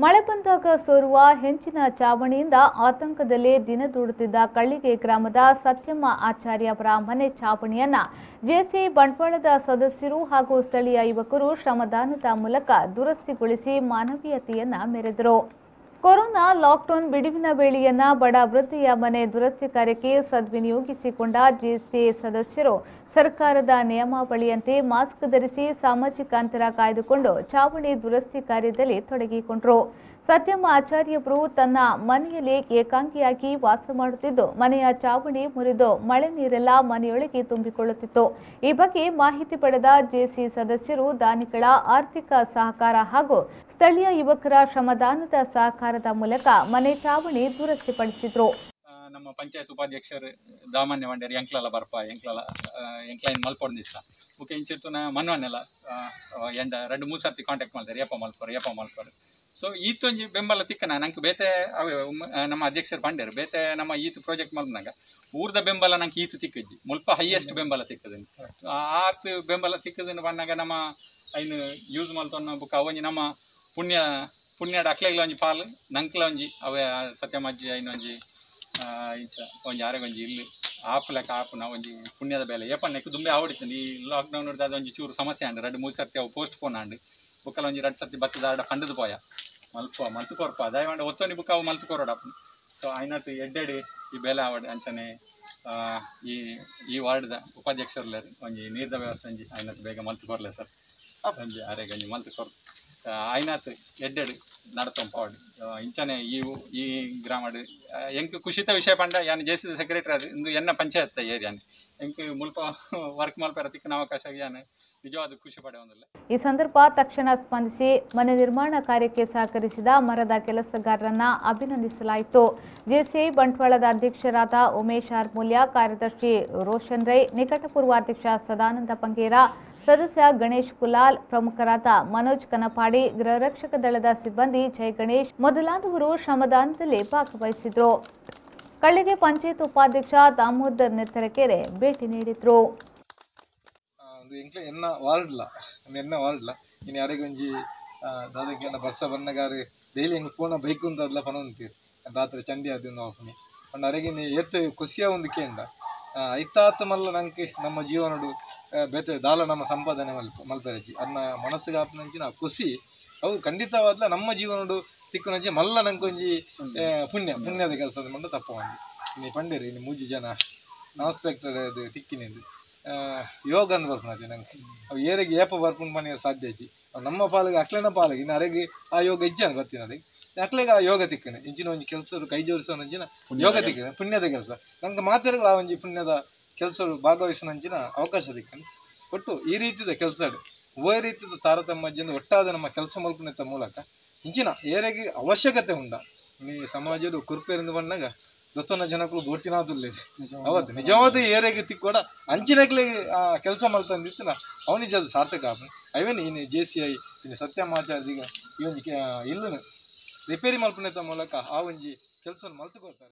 ಮಳೆ ಬಂದಾಗ ಸೋರುವ ಹೆಂಚಿನ ಚಾವಣಿಯಿಂದ ಆತಂಕದಲ್ಲಿ ದಿನದೂಡುತ್ತಿದ್ದ ಕಳ್ಳಿಗೆ ಗ್ರಾಮದ ಸತ್ಯಮ್ಮ ಆಚಾರ್ಯ ಅವರ ಮನೆ ಚಾವಣಿಯನ್ನ ಜೆಸಿ ಬಂಟ್ವಾಳದ ಸದಸ್ಯರು ಹಾಗೂ ಸ್ಥಳೀಯ ಯುವಕರು ಶ್ರಮದಾನದ ಮೂಲಕ ದುರಸ್ತಿಗೊಳಿಸಿ ಮಾನವೀಯತೆಯನ್ನ ಮೆರೆದರು. ಕೊರೋನಾ ಲಾಕ್ಡೌನ್ ಬಿಡುವಿನ ವೇಳೆಯನ್ನ ಬಡ ವೃದ್ಧೆಯ ಮನೆ ದುರಸ್ತಿ ಕಾರ್ಯಕ್ಕೆ ಸದ್ವಿನಿಯೋಗಿಸಿಕೊಂಡ ಜೆಸಿ ಸದಸ್ಯರು ಸರ್ಕಾರದ ನಿಯಮಾವಳಿಯಂತೆ ಮಾಸ್ಕ್ ಧರಿಸಿ ಸಾಮಾಜಿಕ ಅಂತರ ಕಾಯ್ದುಕೊಂಡು ಚಾವಣಿ ದುರಸ್ತಿ ಕಾರ್ಯದಲ್ಲಿ ತೊಡಗಿಕೊಂಡರು. ಸತ್ಯಮ್ಮ ಆಚಾರ್ಯವರು ತನ್ನ ಮನೆಯಲ್ಲಿ ಏಕಾಂಗಿಯಾಗಿ ವಾಸ ಮಾಡುತ್ತಿದ್ದು, ಮನೆಯ ಚಾವಣಿ ಮುರಿದು ಮಳೆ ನೀರೆಲ್ಲ ಮನೆಯೊಳಗೆ ತುಂಬಿಕೊಳ್ಳುತ್ತಿತ್ತು. ಈ ಬಗ್ಗೆ ಮಾಹಿತಿ ಪಡೆದ ಜೆಸಿ ಸದಸ್ಯರು ದಾನಿಗಳ ಆರ್ಥಿಕ ಸಹಕಾರ ಹಾಗೂ ಸ್ಥಳೀಯ ಯುವಕರ ಶ್ರಮದಾನದ ಸಹಕಾರದ ಮೂಲಕ ಮನೆ ಚಾವಣಿ ದುರಸ್ತಿಪಡಿಸಿದ್ರು. ನಮ್ಮ ಪಂಚಾಯತ್ ಉಪಾಧ್ಯಕ್ಷರು ದಾಮಾನ್ಯ ಮಂಡ್ಯರು ಎಂಕ್ಲಲ್ಲ ಬರ್ಪ ಎಂಕ್ಲೈನ್ ಮಲ್ಪೊಂದಿಷ್ಟ ಮುಖ್ಯ ಇಂಚಿತ್ತುನ ಮನ್ವನ್ನೆಲ್ಲ ಎಂಡ 2-3 ಸರ್ತಿ ಕಾಂಟ್ಯಾಕ್ಟ್ ಮಾಡ್ತಾರೆ ಏಪ ಮಲ್ಪರು ಸೊ ಈತೊಂಜಿ ಬೆಂಬಲ ತಿಕ್ಕನ ನಂಗೆ ಬೇತೆ ನಮ್ಮ ಅಧ್ಯಕ್ಷರು ಪಂಡ್ಯರು ಬೇತೆ ನಮ್ಮ ಈತು ಪ್ರಾಜೆಕ್ಟ್ ಮಲ್ಪನಾಗ ಊರ್ದ ಬೆಂಬಲ ನಂಗೆ ಈತು ತಿಕ್ಕಜ್ಜಿ ಮುಲ್ಪ ಹೈಯೆಸ್ಟ್ ಬೆಂಬಲ ತಿಕ್ಕದನು ಆತು ಬೆಂಬಲ ತಿಕ್ಕದನ್ನು ಬಂದಾಗ ನಮ್ಮ ಐನು ಯೂಸ್ ಮಲ್ತೊನ್ನ ಬುಕ್ಕ ಅವೊಂಜಿ ನಮ್ಮ ಪುಣ್ಯದ ಅಕ್ಲೆಗ್ಲ ಒಂಜಿ ಪಾಲು ನಂಕ್ಲ ಒಂಜಿ ಅವೇ ಸತ್ಯಮಜ್ಜಿ ಐನು ಒಂಜಿ ಒಂಜಿ ಆರೆಗೊಂಜಿ ಇಲ್ಲಿ ಆಪು ಲೆಕ್ಕ ಆಪುನ ಒಂಜಿ ಪುಣ್ಯದ ಬೆಲೆ ಏಪನ್ನೆಕ್ ದುಂಬೆ ಆವಡಿತ್ತು ಈ ಲಾಕ್ಡೌನ್ ಹಿಡ್ದು ಅದೊಂಜಿ ಚೂರು ಸಮಸ್ಯೆ ಅಂಡು 2-3 ಸರ್ತಿ ಅವು ಪೋಸ್ಟ್ ಪೋನ್ ಅಂಡು ಬುಕ್ಕಲ ಒಂಜಿ 2 ಸರ್ತಿ ಬತ್ತದ ಆಡ ಕಂಡದು ಪೋಯ ಮಲ್ತು ಕೊರ್ಪ ದಯಮಾಡಿ ಒತ್ತೊಂದು ಬುಕ್ಕ ಅವು ಮಲ್ತು ಕೊರೋಡಪ್ಪ ಸೊ ಐನತ್ತು ಎಡ್ಡೆಡಿ ಈ ಬೆಲೆ ಆವಡ್ ಅಂತಾನೆ ಈ ವಾರ್ಡ್ದ ಉಪಾಧ್ಯಕ್ಷರ್ಲೇರು ಒಂಜಿ ನೀರ್ದ ವ್ಯವಸ್ಥೆ ಒಂಜಿ ಐನತ್ತು ಬೇಗ ಮಲ್ತು ಕೊರ್ಲೆ ಸರ್ ಒಂಜಿ ಆರೆಗೊಂಜಿ ಮಲ್ತು ಕೊರ್ ಐನಾತ್ ಎಡ್ಡೆಡು ನಡತೊಂದು ಪಾಡು ಇಂಚನೆ ಈ ಗ್ರಾಮಡ್ ಎಂಕ್ ಖುಷಿತ ವಿಷಯ ಪಂಡ ಯಾನು ಜೆಸಿ ಸೆಕ್ರೆಟರಿ ಅದು ಇಂದು ಎನ್ನ ಪಂಚಾಯತ್ ಏರಿಯಾನು ಎಂಕ್ ಮುಲ್ಪ ವರ್ಕ್ ಮಲ್ಪರ ತಿಕ್ಕನ ಅವಕಾಶ ಯಾನು ನಿಜವಾದ ಖುಷಿ ಪಡೆಯೋದಿಲ್ಲ. ಈ ಸಂದರ್ಭ ತಕ್ಷಣ ಸ್ಪಂದಿಸಿ ಮನೆ ನಿರ್ಮಾಣ ಕಾರ್ಯಕ್ಕೆ ಸಹಕರಿಸಿದ ಮರದ ಕೆಲಸಗಾರರನ್ನ ಅಭಿನಂದಿಸಲಾಯಿತು. ಜೆಸಿಐ ಬಂಟ್ವಾಳದ ಅಧ್ಯಕ್ಷರಾದ ಉಮೇಶ್ ಆರ್ಮೂಲ್ಯ, ಕಾರ್ಯದರ್ಶಿ ರೋಷನ್ ರೈ, ನಿಕಟಪೂರ್ವ ಅಧ್ಯಕ್ಷ ಸದಾನಂದ ಪಂಗೇರ, ಸದಸ್ಯ ಗಣೇಶ್ ಕುಲಾಲ್, ಪ್ರಮುಖರಾದ ಮನೋಜ್ ಕನಪಾಡಿ, ಗೃಹರಕ್ಷಕ ದಳದ ಸಿಬ್ಬಂದಿ ಜೈ ಗಣೇಶ್ ಮೊದಲಾದವರು ಶ್ರಮದಾನದಲ್ಲಿ ಭಾಗವಹಿಸಿದ್ರು. ಕಳ್ಳಿಗೆ ಪಂಚಾಯತ್ ಉಪಾಧ್ಯಕ್ಷ ದಾಮೋದರ್ ನೆತ್ತರಕೆರೆ ಭೇಟಿ ನೀಡಿದ್ರು. ಎನ್ನ ವಾರ್ಡ್ಲ ಇನ್ನು ಯಾರಿಗೊಂಜಿ ದಾದಕ್ಕೆ ಬರ್ಸ ಬನ್ನಗಾರು ಡೈಲಿ ಹೆಂಗೆ ಫೋನ ಬೈಕ್ ಅಂತ ಅದೆಲ್ಲ ಪನೊಂತೀರಿ ರಾತ್ರಿ ಚಂಡಿ ಅದನ್ನು ಹಾಕಿ ಅಂಡ್ ಅರೆಗಿನ ಎತ್ತು ಖುಷಿಯ ಒಂದು ಕೇಂದ್ರ ಐತಾತ ಮಲ್ಲ ನಂಗೆ ನಮ್ಮ ಜೀವನಡು ಬೇತೆ ದಾಲ ನಮ್ಮ ಸಂಪಾದನೆ ಮಲ್ಪರಜಿ ಅನ್ನ ಮನಸ್ಸಿಗೆ ಆಪನಂಚಿನ ಖುಷಿ ಅವು ಖಂಡಿತವಾದ್ಲ ನಮ್ಮ ಜೀವನಡು ತಿಕ್ಕುನಂಚಿ ಮಲ್ಲ ನಂಗೊಂಜಿ ಪುಣ್ಯದ ಕೆಲಸದ ಮಂಡ ತಪ್ಪ ಮಂದಿ ನೀ ಪಂಡೇರಿ ಇನ್ನು 3 ಜನ ನಾಸ್ಪೆಕ್ಟರ್ ಅದು ತಿಕ್ಕಿನಿಂದು ಯೋಗ ಅಂತ ಬರ್ಪುನತಿ ನಂಗೆ ಅವು ಏರಿಗೆ ಏಪ ಬರ್ಪುಂಡು ಮನೆಯ ಸಾಧ್ಯ ಐತಿ ನಮ್ಮ ಪಾಲಿಗೆ ಅಕ್ಲೆನ ಪಾಲಿಗೆ ಇನ್ನು ಅರೆಗೆ ಆ ಯೋಗ ಇಜ್ಜಾನ ಬರ್ತೀನಿ ಅದಕ್ಕೆ ಅಕ್ಲೆಗೆ ಆ ಯೋಗ ತಿಕ್ಕನೆ ಇಂಚಿನ ಒಂಜಿ ಕೆಲಸ ಕೈ ಜೋಡಿಸೋನಂಚಿನ ಯೋಗ ತಿಕ್ಕನೆ ಪುಣ್ಯದ ಕೆಲಸ ನಂಗೆ ಮಾತಾಡಲು ಆ ಒಂಜಿ ಪುಣ್ಯದ ಕೆಲಸ ಭಾಗವಹಿಸೋನಂಚಿನ ಅವಕಾಶ ತಿಕ್ಕನೆ ಒಟ್ಟು ಈ ರೀತಿಯ ಕೆಲಸ ಒಳ್ಳೆ ರೀತಿಯ ತಾರತಮ್ಯದಿಂದ ಒಟ್ಟಾದ ನಮ್ಮ ಕೆಲಸ ಮಲ್ಪನೆತ್ತ ಮೂಲಕ ಇಂಚಿನ ಏರೆಗೆ ಅವಶ್ಯಕತೆ ಉಂಡ ಈ ಸಮಾಜದ ಕುರುಪೇರಿಂದ ಬಂದಾಗ ದೊತ್ತನ ಜನಕ್ಕೂ ಬೋಟಿನಾದಲ್ಲಿ ಅವತ್ತು ನಿಜವಾದ ಏರೆಗೆ ತಿಕ್ಕೋಡ ಅಂಚಿನಕ್ಲೆ ಕೆಲಸ ಮಾಡ್ತಂದಿತ್ತು ಅವನಿಜ ಸಾರ್ಥಕ ಅವೇನು ಇನ್ನು ಜೆಸಿಐ ಇನ್ನು ಸತ್ಯಮಾಚಾರ್ಯ ಈ ಒಂದು ಇಲ್ಲೂ ರಿಪೇರಿ ಮಲ್ಪನೆತ್ತ ಮೂಲಕ ಆ ಒಂಜಿ ಕೆಲಸ ಮಲ್ತು ಕೊಡ್ತಾರೆ.